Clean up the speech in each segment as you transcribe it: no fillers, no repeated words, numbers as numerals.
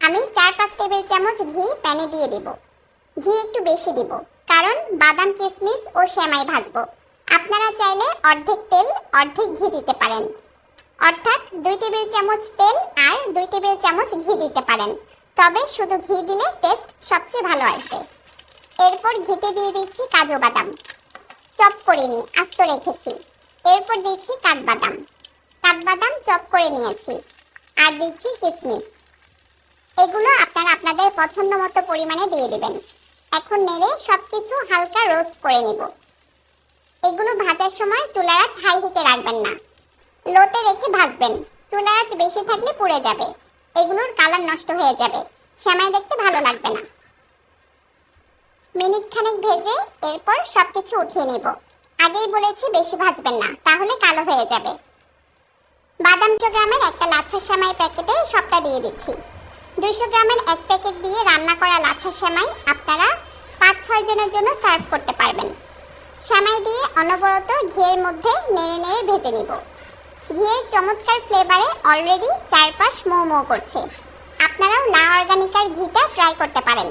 আমি 4-5 টেবিল চামচ ঘি প্যানে দিয়ে দিব। ঘি একটু বেশি দিব, কারণ বাদাম কিশমিশ ও সেমাই ভাজবো। আপনারা চাইলে অর্ধেক তেল অর্ধেক ঘি দিতে পারেন, অর্থাৎ 2 টেবিল চামচ তেল আর 2 টেবিল চামচ ঘি দিতে পারেন। তবে শুধু ঘি দিলে টেস্ট সবচেয়ে ভালো আসবে। এরপর ঘিতে দিয়ে দিচ্ছি কাজু বাদাম, চপ করে নিয়ে আস্ত রেখেছি। এরপর দিচ্ছি কাঠবাদাম, কাঠবাদাম চপ করে নিয়েছি। আর দিচ্ছি কিশমিশ। এগুলো আপনারা আপনাদের পছন্দ মতো পরিমাণে দিয়ে দিবেন। এখন নেড়ে সবকিছু হালকা রোস্ট করে নিব। এগুলো ভাজার সময় চুলার আঁচ হাই হিটে রাখবেন না, লোতে রেখে ভাজবেন। চুলার আঁচ বেশি থাকলে পুড়ে যাবে, এগুলোর কালার নষ্ট হয়ে যাবে, সেমাই দেখতে ভালো লাগবে না। মিনিট খানেক ভেজে এরপর সবকিছু উঠিয়ে নিব। আগেই বলেছি বেশি ভাজবেন না, তাহলে কালো হয়ে যাবে। বাদাম 200 গ্রামের একটা লাচ্ছা সেমাই প্যাকেটে সবটা দিয়ে দিচ্ছি। 200 গ্রামের এক প্যাকেট দিয়ে রান্না করা লাচ্ছা সেমাই আপনারা 5-6 জনের জন্য সার্ভ করতে পারবেন। সেমাই দিয়ে অনবরত ঘিয়ের মধ্যে নেড়ে নেড়ে ভেজে নিব। ঘিয়ের চমৎকার ফ্লেভারে অলরেডি চারপাশ মৌ মৌ করছে। আপনারাও লা অর্গানিকার ঘিটা ট্রাই করতে পারেন।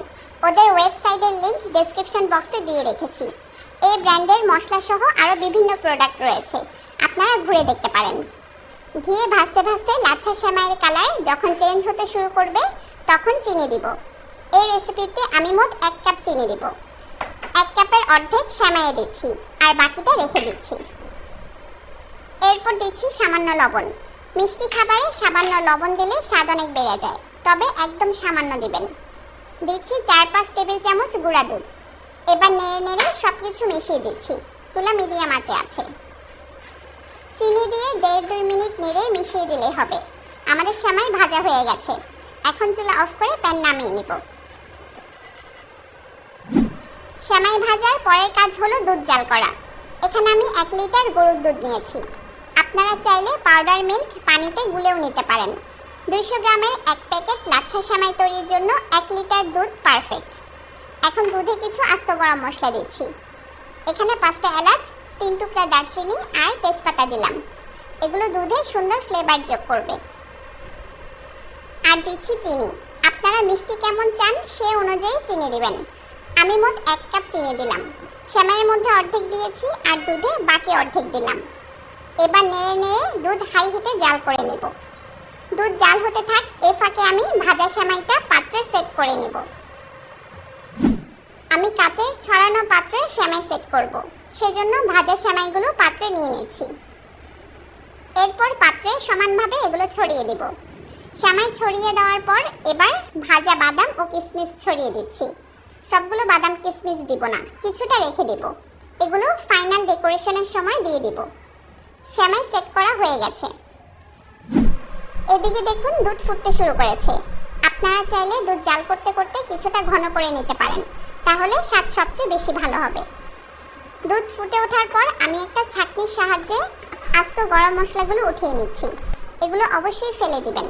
ওদের ওয়েবসাইটের লিংক ডেসক্রিপশন বক্সে দিয়ে রেখেছি। এই ব্র্যান্ডের মশলা সহ আরও বিভিন্ন প্রোডাক্ট রয়েছে, আপনারা ঘুরে দেখতে পারেন। ঘিয়ে ভাজতে ভাজতে লাচ্ছা সেমাইয়ের কালার যখন চেঞ্জ হতে শুরু করবে তখন চিনি দিব। এই রেসিপিতে আমি মোট 1 কাপ চিনি দিব। 1 কাপের অর্ধেক সেমাইয়ে দিচ্ছি আর বাকিটা রেখে দিচ্ছি। এরপর দিচ্ছি সামান্য লবণ। মিষ্টি খাবারে সামান্য লবণ দিলে স্বাদ অনেক বেড়ে যায়, তবে একদম সামান্য দিবেন। দিচ্ছি 4-5 টেবিল চামচ গুঁড়া দুধ। এবার নেড়ে নেড়ে সবকিছু মিশিয়ে দিচ্ছি। চুলা মিডিয়াম আঁচে আছে। চিনি দিয়ে 1.5-2 মিনিট নেড়ে মিশিয়ে দিলে হবে। আমাদের সেমাই ভাজা হয়ে গেছে। এখন চুলা অফ করে প্যান নামিয়ে নিব। সেমাই ভাজার পরের কাজ হলো দুধ জাল করা। এখানে আমি 1 লিটার গরুর দুধ নিয়েছি। আপনারা চাইলে পাউডার মিল্ক পানিতে গুলেও নিতে পারেন। 200 গ্রামের এক প্যাকেট লাচ্ছা সেমাই তৈরির জন্য 1 লিটার দুধ পারফেক্ট। এখন দুধে কিছু আস্ত গরম মশলা দিচ্ছি। এখানে 5টা এলাচ, 3 টুকরা দারচিনি আর তেজপাতা দিলাম। এগুলো দুধে সুন্দর ফ্লেভার যোগ করবে। আর দিচ্ছি চিনি। আপনারা মিষ্টি কেমন চান সে অনুযায়ী চিনি দিবেন। আমি মোট 1 কাপ চিনি দিলাম। সেমাইয়ের মধ্যে অর্ধেক দিয়েছি আর দুধে বাকি অর্ধেক দিলাম। এবার নেড়ে নেড়ে দুধ হাই হিটে জাল করে নেব। দুধ জাল হতে থাক, এ ফাঁকে আমি ভাজা সেমাইটা পাত্রে সেট করে নেব। আমি কাচের ছড়ানো পাত্রে সেমাই সেট করব, সেজন্য ভাজা সেমাইগুলো পাত্রে নিয়ে নিচ্ছি। এরপর পাত্রে সমানভাবে এগুলো ছড়িয়ে দেব। সেমাই ছড়িয়ে দেওয়ার পর এবার ভাজা বাদাম ও কিশমিশ ছড়িয়ে দিচ্ছি। সবগুলো বাদাম কিশমিশ দিব না, কিছুটা রেখে দেব। এগুলো ফাইনাল ডেকোরেশনের সময় দিয়ে দিব। সেমাই সেট করা হয়ে গেছে। এদিকে দেখুন দুধ ফুটতে শুরু করেছে। আপনারা চাইলে দুধ জাল করতে করতে কিছুটা ঘন করে নিতে পারেন, তাহলে স্বাদ সবচেয়ে বেশি ভালো হবে। দুধ ফুটে ওঠার পর আমি একটা ছাঁকনির সাহায্যে আস্ত গরম মশলাগুলো উঠিয়ে নিচ্ছি। এগুলো অবশ্যই ফেলে দিবেন।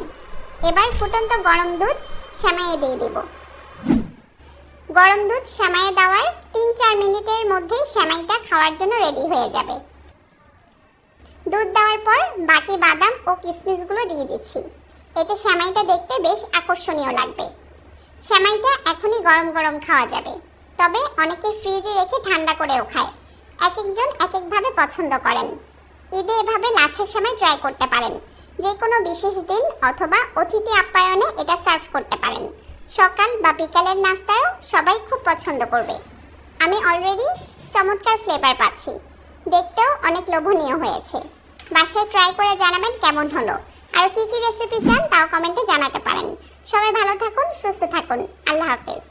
এবার ফুটন্ত গরম দুধ সেমাইয়ে দিয়ে দেব। গরম দুধ সেমাইয়ে দেওয়ার 3-4 মিনিটের মধ্যেই সেমাইটা খাওয়ার জন্য রেডি হয়ে যাবে। দুধ দেওয়ার পর বাকি বাদাম ও কিশমিশগুলো দিয়ে দিচ্ছি। এতে সেমাইটা দেখতে বেশ আকর্ষণীয় লাগবে। সেমাইটা এখনই গরম গরম খাওয়া যাবে, তবে অনেকে ফ্রিজে রেখে ঠান্ডা করেও খায়। এক একজন এক একভাবে পছন্দ করেন। ঈদে এভাবে লাচ্ছা সেমাই ট্রাই করতে পারেন। যে কোনো বিশেষ দিন অথবা অতিথি আপ্যায়নে এটা সার্ভ করতে পারেন। সকাল বা বিকালের নাস্তায়ও সবাই খুব পছন্দ করবে। আমি অলরেডি চমৎকার ফ্লেভার পাচ্ছি, দেখতেও অনেক লোভনীয় হয়েছে। বাসায় ট্রাই করে জানাবেন কেমন হলো। আর কি কি রেসিপি চান তাও কমেন্টে জানাতে পারেন। সবাই ভালো থাকুন, সুস্থ থাকুন। আল্লাহ হাফেজ।